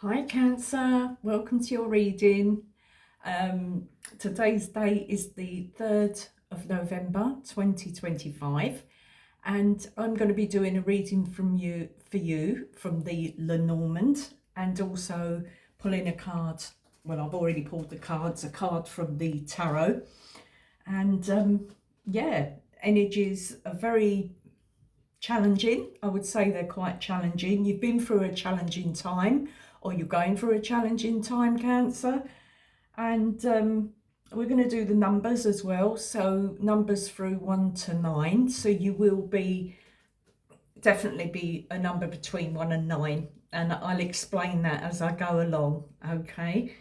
Hi Cancer, welcome to your reading. Today's date is the 3rd of November 2025 and I'm going to be doing a reading for you from the Lenormand and also pulling a card. Well, I've already pulled the cards, a card from the tarot, and yeah, energies are very challenging. I would say they're quite challenging. You've been through a challenging time, or you're going through a challenging time, Cancer. And we're going to do the numbers as well. So numbers through 1 to 9. So you will definitely be a number between 1 and 9. And I'll explain that as I go along. Okay.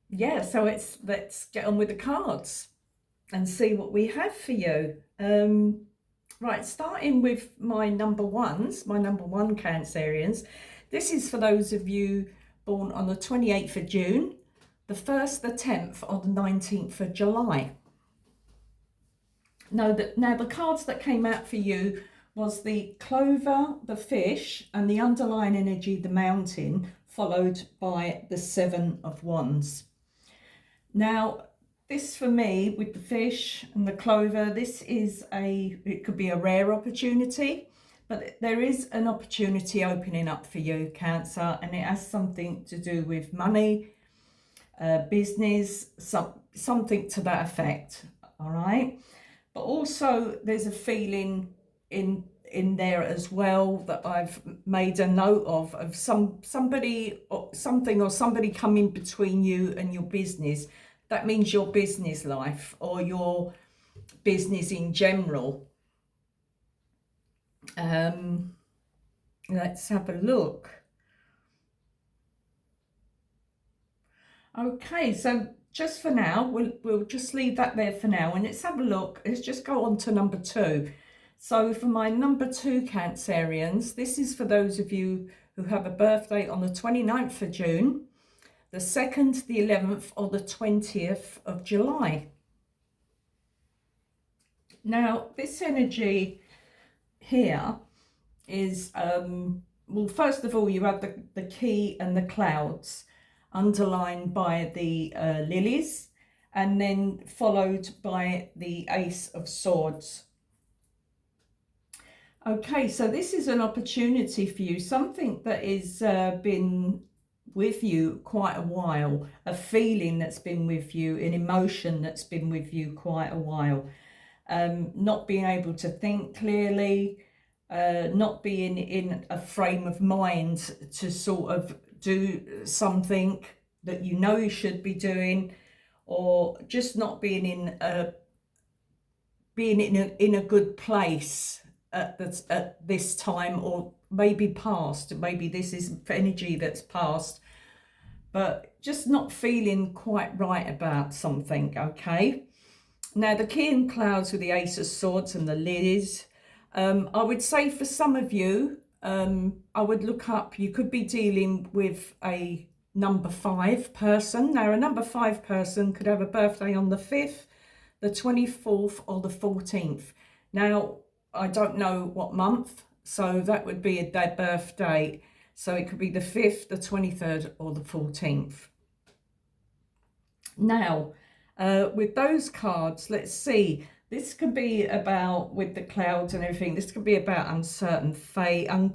Yeah, so let's get on with the cards and see what we have for you. Right, starting with my number one Cancerians. This is for those of you born on the 28th of June, the 1st, the 10th, or the 19th of July. Now the cards that came out for you was the clover, the fish, and the underlying energy, the mountain, followed by the 7 of Wands. Now, this for me with the fish and the clover, it could be a rare opportunity, but there is an opportunity opening up for you, Cancer, and it has something to do with money, business, something to that effect. All right. But also there's a feeling in there as well that I've made a note of somebody or something or somebody coming between you and your business. That means your business life or your business in general. Let's have a look. Okay, so just for now, we'll just leave that there for now, and let's have a look. Let's just go on to number 2. So for my number 2 Cancerians, this is for those of you who have a birthday on the 29th of June, the 2nd, the 11th, or the 20th of July. Now, this energy here is, well, first of all, you have the key and the clouds underlined by the lilies, and then followed by the Ace of Swords. Okay, so this is an opportunity for you, something that is been with you quite a while, a feeling that's been with you, an emotion that's been with you quite a while. Not being able to think clearly, not being in a frame of mind to sort of do something that you know you should be doing, or just not being in a good place at this time, or maybe past. Maybe this is energy that's past, but just not feeling quite right about something. Okay. Now the key and clouds with the Ace of Swords and the lilies. I would say for some of you, I would look up, you could be dealing with a number 5 person. Now a number 5 person could have a birthday on the 5th, the 24th, or the 14th. Now, I don't know what month, so that would be their birthday. So it could be the 5th, the 23rd, or the 14th. Now, with those cards, let's see. This could be about, with the clouds and everything, this could be about uncertain fate, an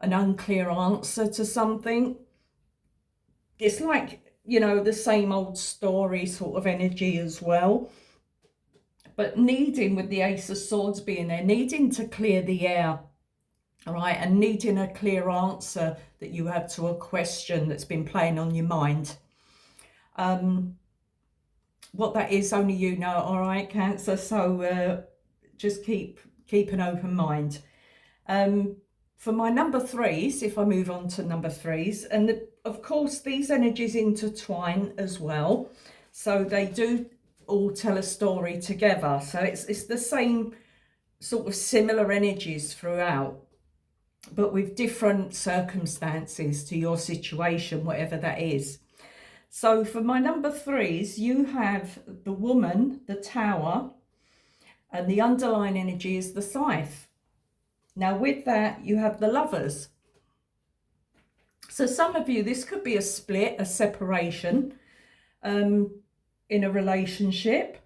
unclear answer to something. It's like, you know, the same old story sort of energy as well. But needing, with the Ace of Swords being there, needing to clear the air, all right, and needing a clear answer that you have to a question that's been playing on your mind. What that is, only you know, all right, Cancer. So just keep an open mind. For my number 3s, if I move on to number 3s, and of course these energies intertwine as well, so they do all tell a story together. So it's the same sort of similar energies throughout, but with different circumstances to your situation, whatever that is. So for my number 3s, you have the Woman, the Tower, and the underlying energy is the Scythe. Now with that, you have the Lovers. So some of you, this could be a split, a separation in a relationship.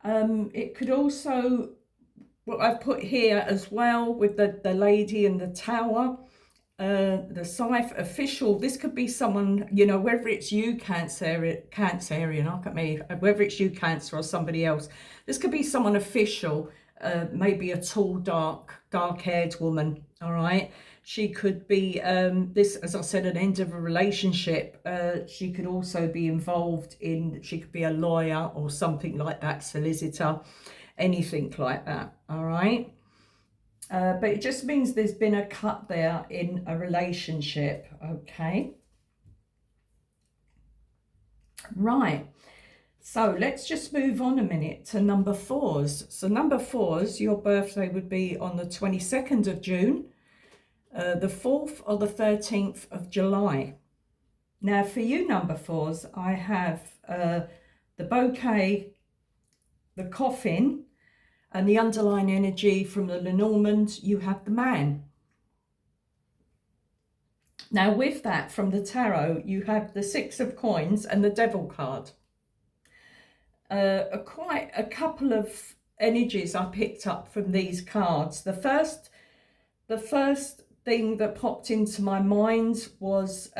It could also, what I've put here as well with the lady in the tower, the scythe, official. This could be someone, you know, whether it's you, Cancerian, look at me, whether it's you, Cancer, or somebody else. This could be someone official, maybe a tall, dark-haired woman, all right? She could be, this, as I said, an end of a relationship. She could also be involved in, she could be a lawyer or something like that, solicitor, anything like that, all right? But it just means there's been a cut there in a relationship, okay? Right, so let's just move on a minute to number 4s. So number 4s, your birthday would be on the 22nd of June, the 4th or the 13th of July. Now for you number 4s, I have the bouquet, the coffin, and the underlying energy from the Lenormand, you have the man. Now with that, from the tarot, you have the 6 of coins and the devil card. Quite a couple of energies I picked up from these cards. The first thing that popped into my mind was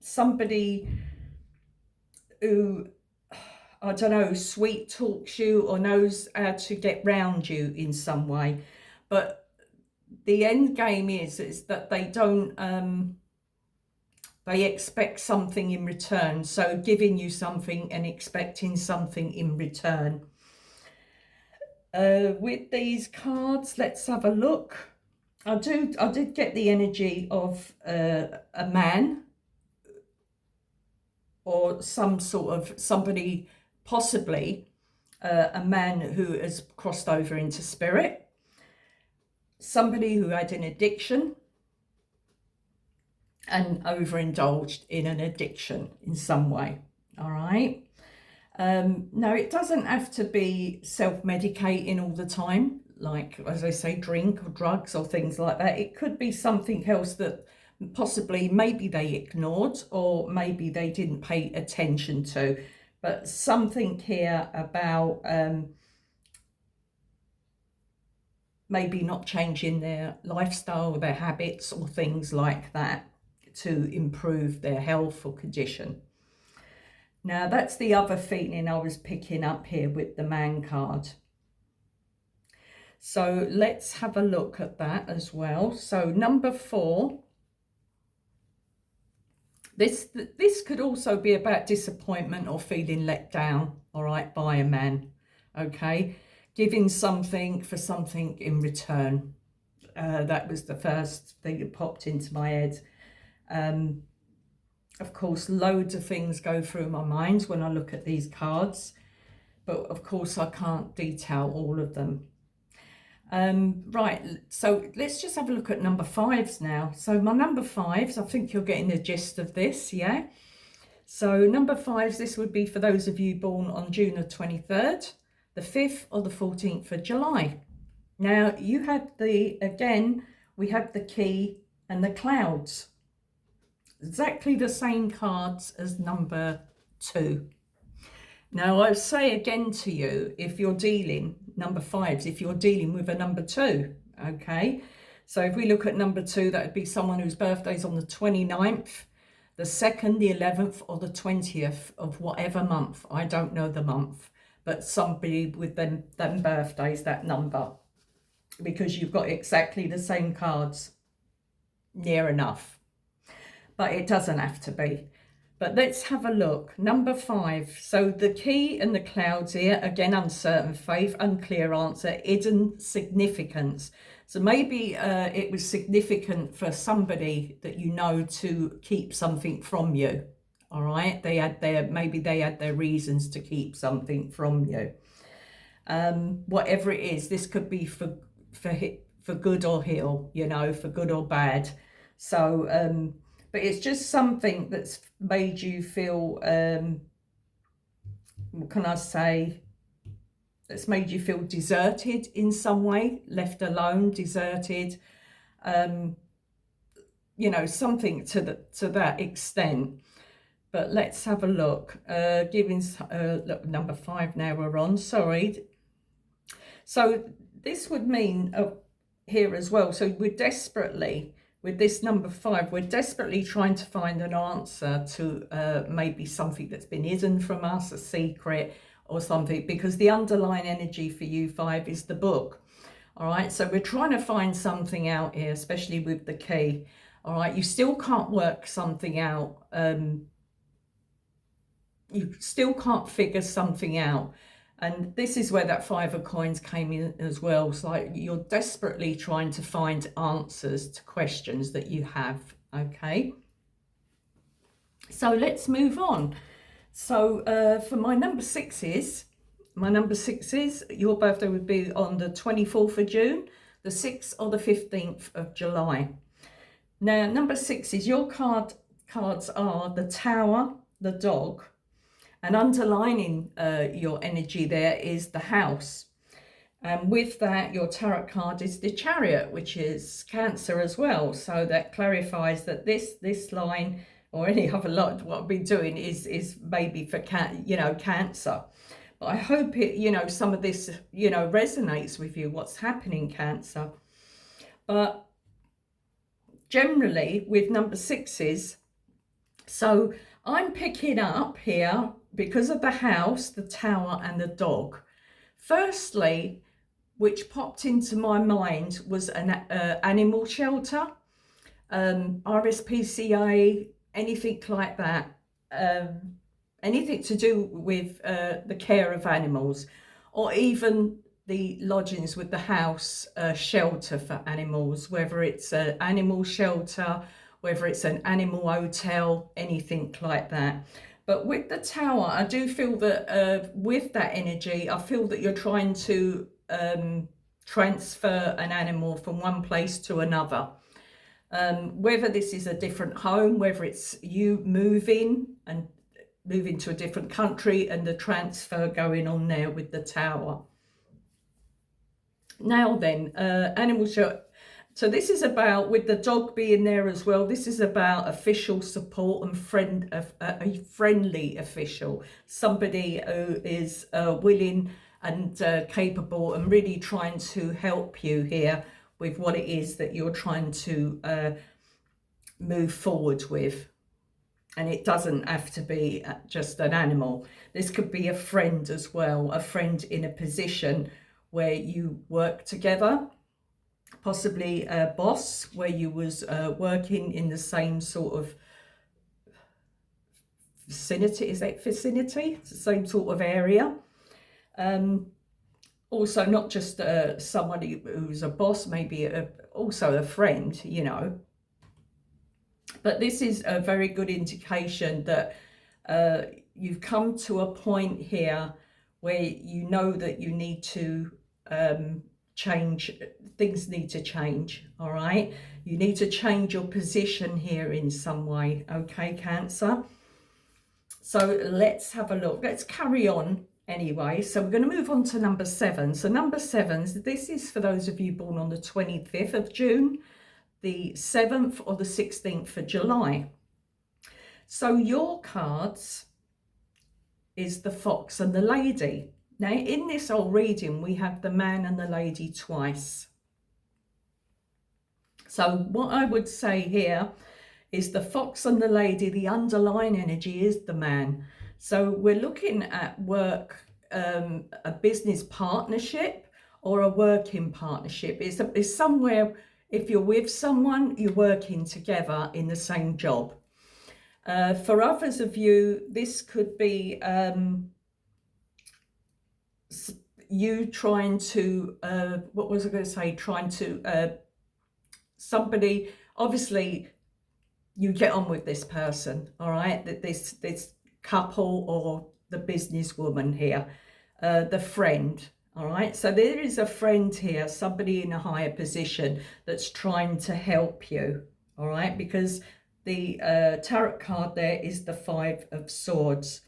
somebody who, I don't know, sweet talks you or knows how to get round you in some way. But the end game is that they don't, they expect something in return. So giving you something and expecting something in return. With these cards, let's have a look. I did get the energy of a man or some sort of somebody, possibly a man who has crossed over into spirit, somebody who had an addiction and overindulged in an addiction in some way, all right? Now, it doesn't have to be self-medicating all the time, like, as I say, drink or drugs or things like that. It could be something else that possibly maybe they ignored or maybe they didn't pay attention to. But something here about maybe not changing their lifestyle, their habits or things like that to improve their health or condition. Now, that's the other feeling I was picking up here with the man card. So let's have a look at that as well. So number 4, this could also be about disappointment or feeling let down, all right, by a man, okay? Giving something for something in return. That was the first thing that popped into my head. Of course, loads of things go through my mind when I look at these cards, but of course I can't detail all of them. Right, so let's just have a look at number 5s now. So my number 5s, I think you're getting the gist of this, yeah? So number 5s, this would be for those of you born on June the 23rd, the 5th or the 14th of July. Now you have again, we have the key and the clouds. Exactly the same cards as number 2. Now, I say again to you, if you're dealing, number 5s, if you're dealing with a number 2, okay? So if we look at number 2, that would be someone whose birthday is on the 29th, the 2nd, the 11th, or the 20th of whatever month. I don't know the month, but somebody with them birthdays, that number, because you've got exactly the same cards, near enough. But it doesn't have to be. But let's have a look. Number 5. So the key and the clouds here, again, uncertain faith, unclear answer, hidden significance. So maybe it was significant for somebody that you know to keep something from you. All right. Maybe they had their reasons to keep something from you. Whatever it is, this could be for good or ill, you know, for good or bad. So, but it's just something that's made you feel, what can I say? That's made you feel deserted in some way, left alone, deserted. you know, something to that extent. But let's have a look. Look, number 5 now we're on, sorry. So this would mean here as well, so we're desperately, with this number 5, we're desperately trying to find an answer to maybe something that's been hidden from us, a secret or something, because the underlying energy for you 5 is the book. All right, so we're trying to find something out here, especially with the key. All right, you still can't work something out. You still can't figure something out. And this is where that 5 of coins came in as well. It's like you're desperately trying to find answers to questions that you have, okay? So let's move on. So for my number 6s, your birthday would be on the 24th of June, the 6th or the 15th of July. Now, number 6s, your cards are the Tower, the Dog, and underlining your energy there is the House. And with that, your tarot card is the Chariot, which is Cancer as well. So that clarifies that this line or any other lot, what I've been doing is maybe for Cancer. But I hope it, some of this, resonates with you, what's happening, Cancer. But generally with number 6s, so I'm picking up here, because of the House, the Tower and the Dog. Firstly, which popped into my mind was an animal shelter, RSPCA, anything like that. Anything to do with the care of animals, or even the lodgings with the house shelter for animals, whether it's an animal shelter, whether it's an animal hotel, anything like that. But with the Tower, I do feel that with that energy, I feel that you're trying to transfer an animal from one place to another. Whether this is a different home, whether it's you moving to a different country and the transfer going on there with the Tower. Now then, animal shelter. So this is about, with the dog being there as well, this is about official support and a friendly official, somebody who is willing and capable and really trying to help you here with what it is that you're trying to move forward with. And it doesn't have to be just an animal. This could be a friend as well, a friend in a position where you work together, possibly a boss where you was working in the same sort of vicinity, is that vicinity? It's the same sort of area. Also not just somebody who's a boss, maybe also a friend, But this is a very good indication that you've come to a point here where you know that you need to change, things need to change, all right? You need to change your position here in some way, okay, Cancer? So let's have a look. Let's carry on anyway. So we're going to move on to number 7. So number 7, this is for those of you born on the 25th of June, the 7th or the 16th of July. So your cards is the Fox and the Lady. Now in this old reading we have the man and the lady twice. So what I would say here is the Fox and the Lady, the underlying energy is the man. So we're looking at work, a business partnership or a working partnership. It's somewhere. If you're with someone, you're working together in the same job. For others of you, this could be you trying to, what was I going to say? Trying to, somebody, obviously, you get on with this person, all right? This couple or the businesswoman here, the friend. All right, so there is a friend here, somebody in a higher position that's trying to help you, all right, because the tarot card there is the 5 of Swords.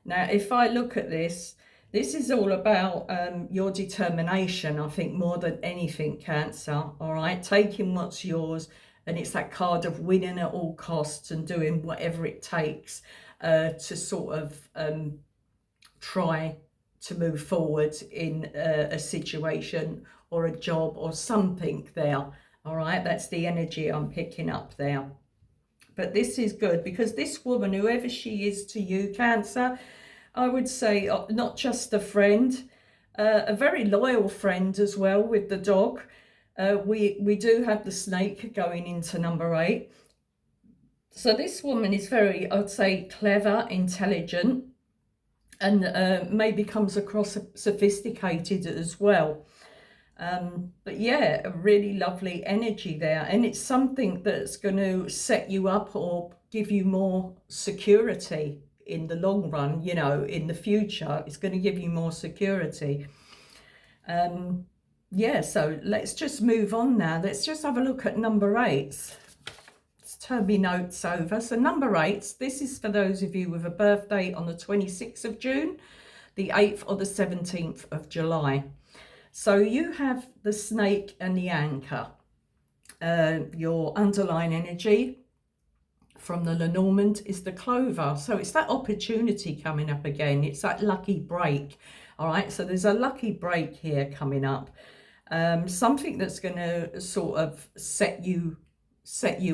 Now, if I look at this is all about your determination, I think, more than anything, Cancer, all right, taking what's yours and it's that card of winning at all costs and doing whatever it takes to sort of try to move forward in a situation or a job or something there. All right, that's the energy I'm picking up there. But this is good because this woman, whoever she is to you, Cancer, I would say not just a friend, a very loyal friend as well with the dog. We do have the snake going into number 8. So this woman is very, I'd say, clever, intelligent, and maybe comes across sophisticated as well. But yeah, a really lovely energy there, and it's something that's going to set you up or give you more security in the long run, you know, in the future. It's going to give you more security. Yeah, so let's just move on now. Let's just have a look at number 8s. Let's turn my notes over. So number 8, this is for those of you with a birthday on the 26th of June, the 8th or the 17th of July. So you have the snake and the anchor. Your underlying energy from the Lenormand is the clover. So it's that opportunity coming up again. It's that lucky break. All right, so there's a lucky break here coming up. Something that's going to sort of set you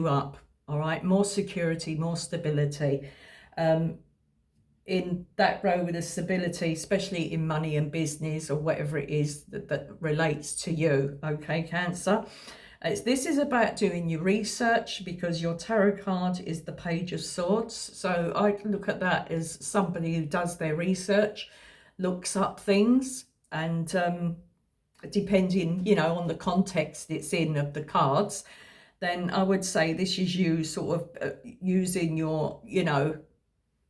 up. All right, more security, more stability. In that row with the stability, especially in money and business or whatever it is that relates to you. Okay, Cancer. This is about doing your research because your tarot card is the Page of Swords. So I look at that as somebody who does their research, looks up things, and depending, you know, on the context it's in of the cards, then I would say this is you sort of using your, you know,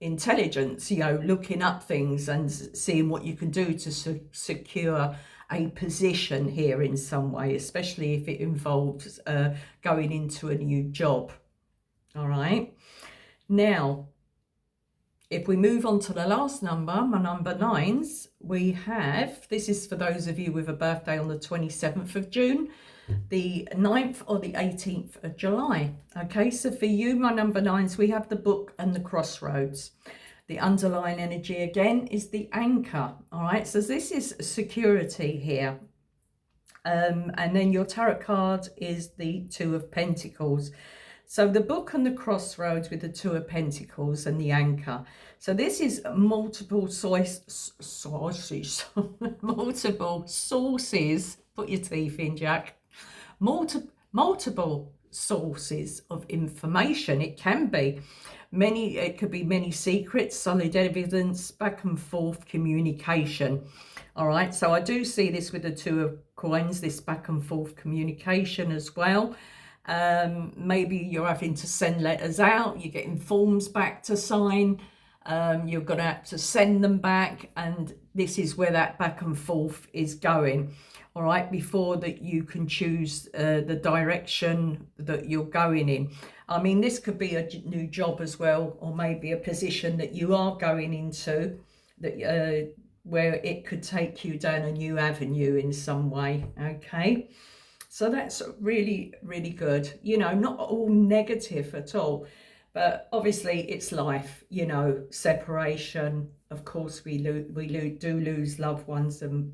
intelligence, you know, looking up things and seeing what you can do to secure a position here in some way, especially if it involves going into a new job. All right, now if we move on to the last number, my number 9s, we have, this is for those of you with a birthday on the 27th of June, the 9th or the 18th of July. Okay, so for you, my number 9s, we have the Book and the Crossroads. The underlying energy again is the anchor. All right, so this is security here. And then your tarot card is the Two of Pentacles. So the Book and the Crossroads with the Two of Pentacles and the anchor. So this is multiple sources, multiple sources. Put your teeth in, Jack. Multiple sources of information. It can be many, it could be many secrets, solid evidence, back and forth communication. All right, so I do see this with the Two of Coins, this back and forth communication as well. Maybe you're having to send letters out, you're getting forms back to sign, you're going to have to send them back, and this is where that back and forth is going. All right, before that you can choose the direction that you're going in. I mean, this could be a new job as well, or maybe a position that you are going into that where it could take you down a new avenue in some way. Okay, so that's really, really good. You know, not all negative at all, but obviously it's life, you know, separation. Of course, we do lose loved ones, and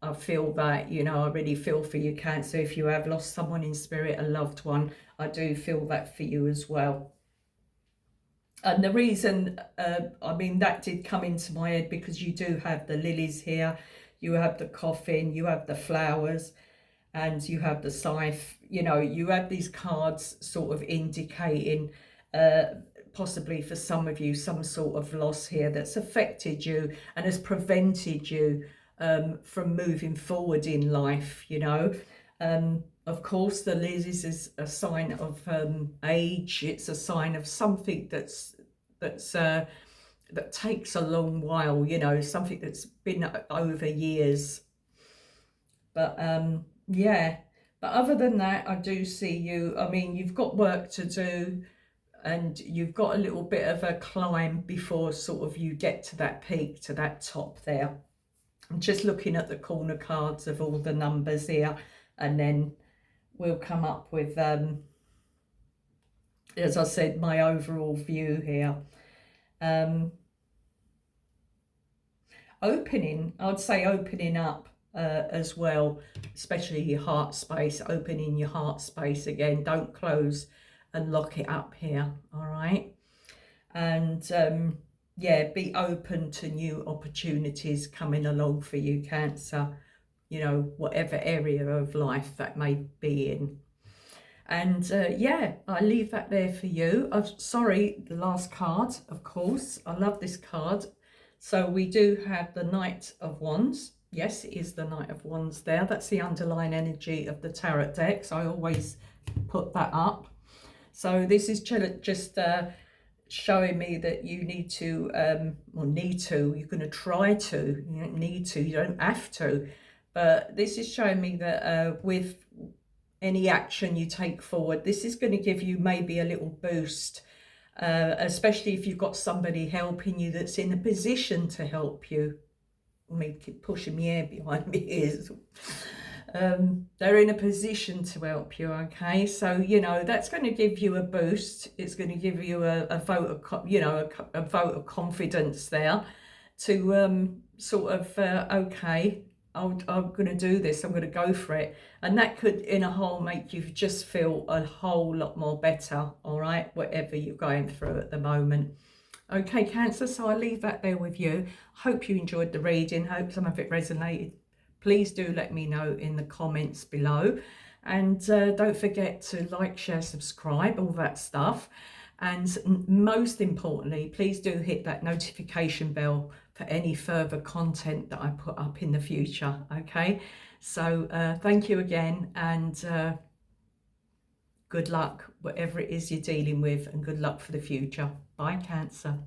I feel that, you know, I really feel for you, Cancer. If you have lost someone in spirit, a loved one, I do feel that for you as well. And the reason, I mean, that did come into my head because you do have the lilies here, you have the coffin, you have the flowers, and you have the scythe. You know, you have these cards sort of indicating possibly for some of you some sort of loss here that's affected you and has prevented you from moving forward in life, you know. Of course, the lilies is a sign of age. It's a sign of something that takes a long while, you know, something that's been over years. But yeah, but other than that, I do see you. I mean, you've got work to do, and you've got a little bit of a climb before sort of you get to that peak, to that top there. I'm just looking at the corner cards of all the numbers here, and then we'll come up with, as I said, my overall view here. I'd say opening up as well, especially your heart space, opening your heart space again. Don't close and lock it up here, all right? And yeah, be open to new opportunities coming along for you, Cancer, you know, whatever area of life that may be in. And yeah, I leave that there for you. I'm sorry, the last card, of course. I love this card. So we do have the Knight of Wands. Yes, it is the Knight of Wands there. That's the underlying energy of the tarot decks. I always put that up. So this is just showing me that you need to, you're going to try to, you don't need to, you don't have to. But this is showing me that with any action you take forward, this is going to give you maybe a little boost, especially if you've got somebody helping you that's in a position to help you. Me keep pushing my hair behind my ears. They're in a position to help you, okay? So, you know, that's going to give you a boost. It's going to give you a vote of, a vote of confidence there to sort of, okay, I'm going to do this, I'm going to go for it. And that could, in a whole, make you just feel a whole lot more better, all right, whatever you're going through at the moment. Okay, Cancer, so I'll leave that there with you. Hope you enjoyed the reading, hope some of it resonated. Please do let me know in the comments below. And don't forget to like, share, subscribe, all that stuff. And most importantly, please do hit that notification bell for any further content that I put up in the future, okay? So thank you again, and good luck, whatever it is you're dealing with, and good luck for the future. Bye, Cancer.